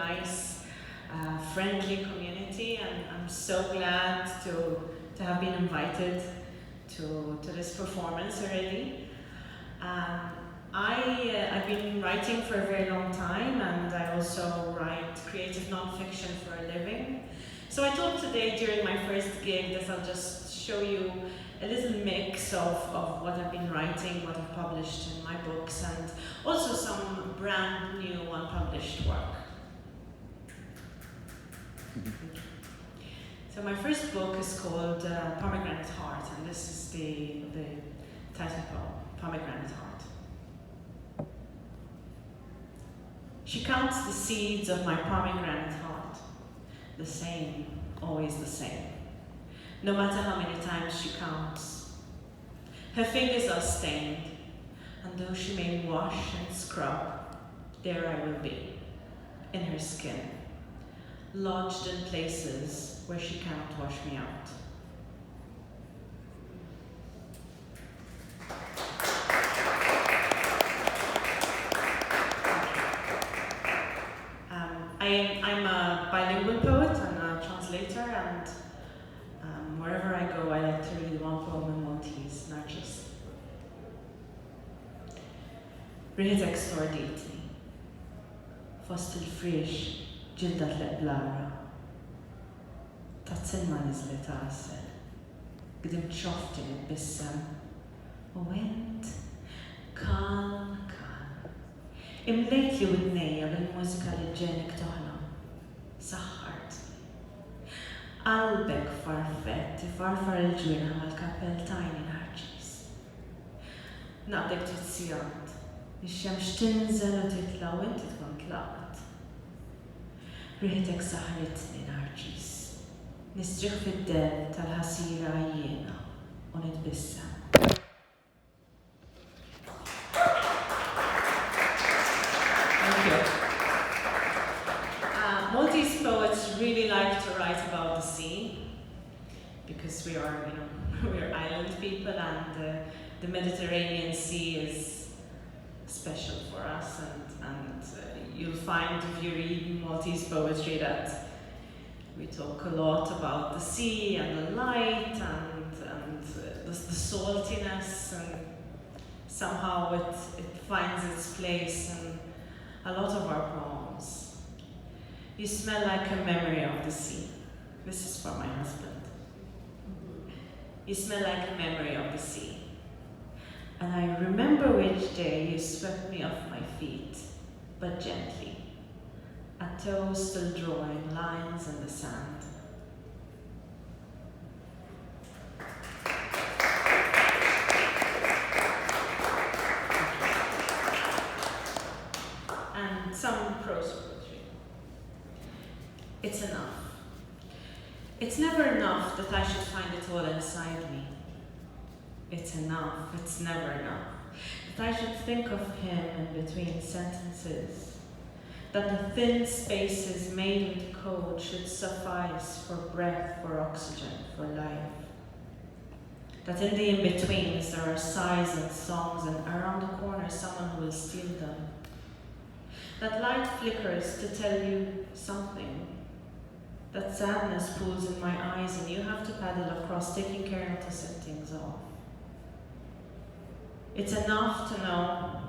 nice, friendly community, and I'm so glad to have been invited to this performance already. I've been writing for a very long time, and I also write creative nonfiction for a living. So I thought today, during my first gig, that I'll just show you a little mix of what I've been writing, what I've published in my books, and also some brand new unpublished work. So my first book is called Pomegranate Heart, and this is the title poem, Pomegranate Heart. She counts the seeds of my pomegranate heart, the same, always the same. No matter how many times she counts. Her fingers are stained, and though she may wash and scrub, there I will be, in her skin, lodged in places where she cannot wash me out. I'm a bilingual poet and a translator, and wherever I go, I like to read one poem in Maltese, not just. Riħetek storditni, fost il-friex ġilda tleq tat-silma nizlet għasel, għdim ċofti nitbissem, u int kalm. Imlejt li widnejja bil-mużika li ġenik toħla, saħħart. Qalbek farfet, farfar il-ġwina mal-kappell tajni l-ħarġis. Naqdek tuzzijat, ix-xemx tinżel u titla u inti tkun tlaqat. Riħetek saħritni l-ħarġis, nisġiħ fid-del tal-ħasira jiena u nitbissem. Maltese poets really like to write about the sea because we are, we're island people, and the Mediterranean Sea is special for us. And you'll find, if you read Maltese poetry, that we talk a lot about the sea and the light and the saltiness, and somehow it finds its place in a lot of our poems. You smell like a memory of the sea. This is for my husband. You smell like a memory of the sea. And I remember which day you swept me off my feet, but gently, a toe still drawing lines in the sand. And some prose poetry. It's enough. It's never enough that I should find it all inside me. It's enough, it's never enough that I should think of him in between sentences, that the thin spaces made with code should suffice for breath, for oxygen, for life. That in the in-betweens there are sighs and songs, and around the corner someone who will steal them. That light flickers to tell you something. That sadness pools in my eyes and you have to paddle across, taking care not to set things off. It's enough to know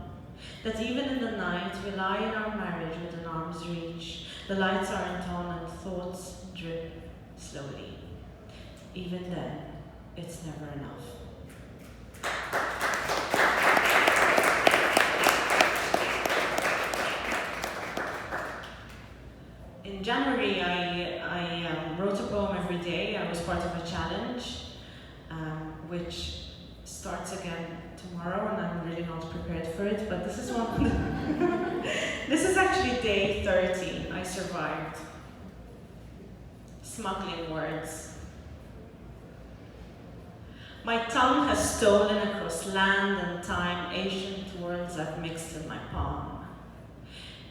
that even in the night we lie in our marriage within arm's reach. The lights aren't on and thoughts drip slowly. Even then, it's never enough. In January, I wrote a poem every day. I was part of a challenge, which starts again tomorrow, and I'm really not prepared for it, but this is one. This is actually day 30. I survived. Smuggling words. My tongue has stolen across land and time ancient words I've mixed in my palm.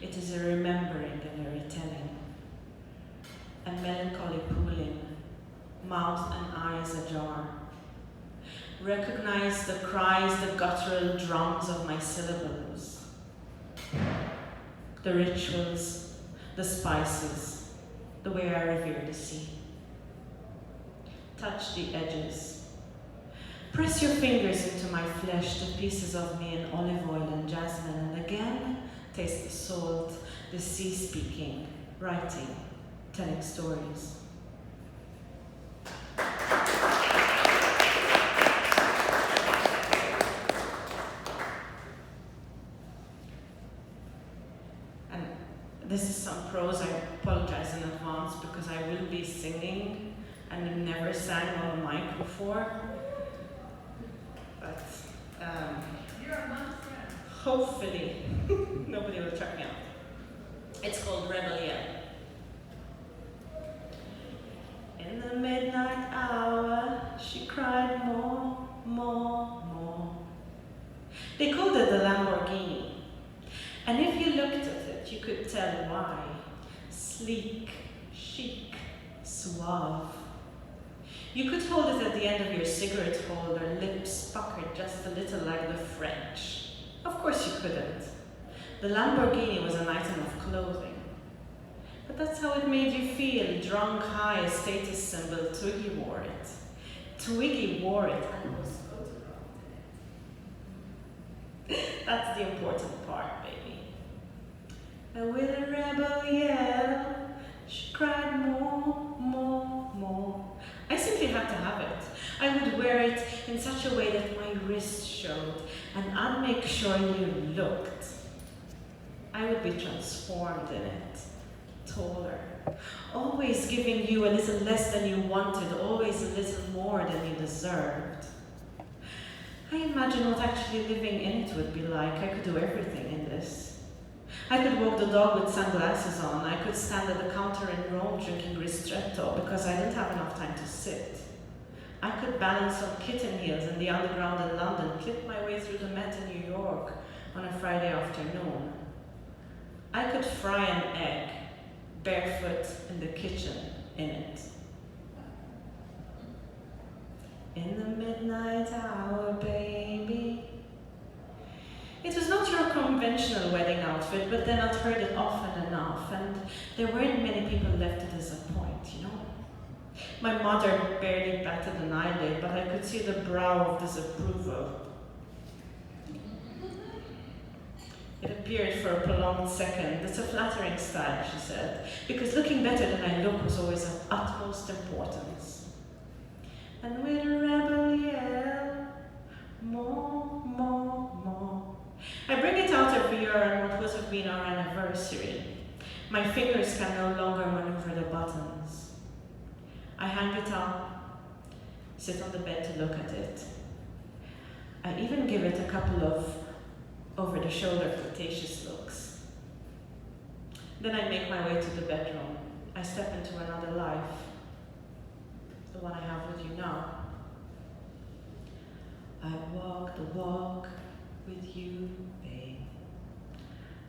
It is a remembering and a retelling. A melancholy pooling, mouth and eyes ajar. Recognize the cries, the guttural drums of my syllables. The rituals, the spices, the way I revere the sea. Touch the edges. Press your fingers into my flesh, the pieces of me in olive oil and jasmine, and again taste the salt, the sea speaking, writing, telling stories. And this is some prose. I apologize in advance because I will be singing and I've never sang on a mic before. But you're a month friend. Hopefully nobody will check me out. It's called Rebel Yell. In the midnight hour, she cried more, more, more. They called it the Lamborghini. And if you looked at it, you could tell why. Sleek, chic, suave. You could hold it at the end of your cigarette holder, lips puckered just a little like the French. Of course you couldn't. The Lamborghini was an item of clothing. But that's how it made you feel, drunk, high, a status symbol. Twiggy wore it. Twiggy wore it and was photographed. That's the important part, baby. And with a rebel yell, she cried more, more, more. I simply had to have it. I would wear it in such a way that my wrist showed, and I'd make sure you looked. I would be transformed in it, taller, always giving you a little less than you wanted, always a little more than you deserved. I imagine what actually living in it would be like. I could do everything in this. I could walk the dog with sunglasses on. I could stand at the counter in Rome drinking ristretto because I didn't have enough time to sit. I could balance on kitten heels in the underground in London, clip my way through the Met in New York on a Friday afternoon. I could fry an egg, barefoot in the kitchen in it. In the midnight hour, baby. It was not your conventional wedding outfit, but then I'd heard it often enough, and there weren't many people left to disappoint, you know? My mother barely batted an eyelid, but I could see the brow of disapproval. It appeared for a prolonged second. It's a flattering style, she said, because looking better than I look was always of utmost importance. And with a rebel yell, more, more, more. I bring it out every year on what would have been our anniversary. My fingers can no longer maneuver the buttons. I hang it up, sit on the bed to look at it. I even give it a couple of over-the-shoulder flirtatious looks. Then I make my way to the bedroom. I step into another life, the one I have with you now. I walk the walk with you, babe,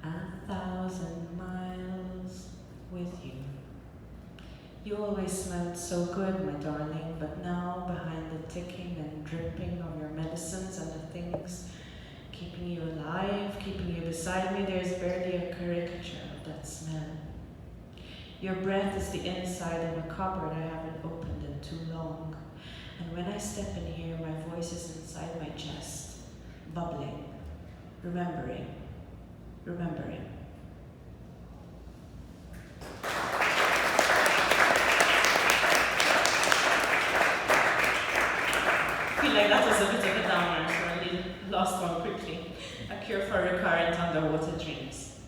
1,000 miles with you. You always smelled so good, my darling, but now behind the ticking and dripping of your medicines and the things keeping you alive, keeping you beside me, there's barely a caricature of that smell. Your breath is the inside of a cupboard I haven't opened in too long. And when I step in here, my voice is inside my chest, bubbling, remembering, remembering. I feel like that was a bit of a downer, so I did last one quickly. A cure for recurrent underwater dreams.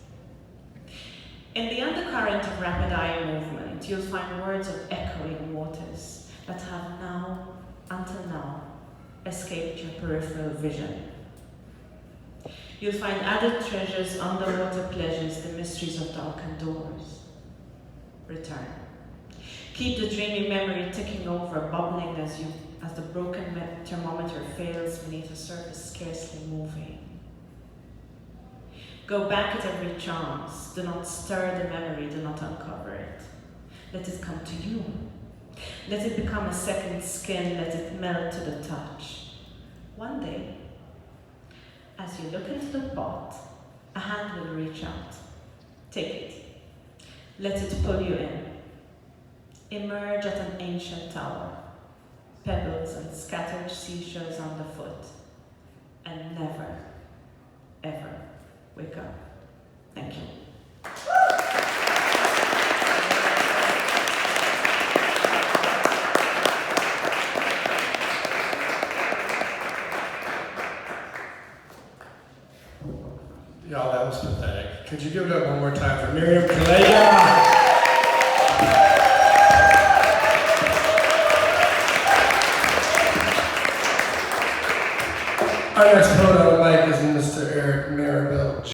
In the undercurrent of rapid eye movement, you'll find words of echoing waters that have now, until now, escaped your peripheral vision. You'll find added treasures, underwater pleasures, the mysteries of darkened doors. Return. Keep the dreamy memory ticking over, bubbling as the broken thermometer fails beneath a surface scarcely moving. Go back at every chance. Do not stir the memory, do not uncover it. Let it come to you. Let it become a second skin, let it melt to the touch. One day, as you look into the pot, a hand will reach out. Take it. Let it pull you in. Emerge at an ancient tower, pebbles and scattered seashells underfoot, and never, ever wake up. Thank you. Y'all, that was pathetic. Could you give it up one more time for Miriam Calleja?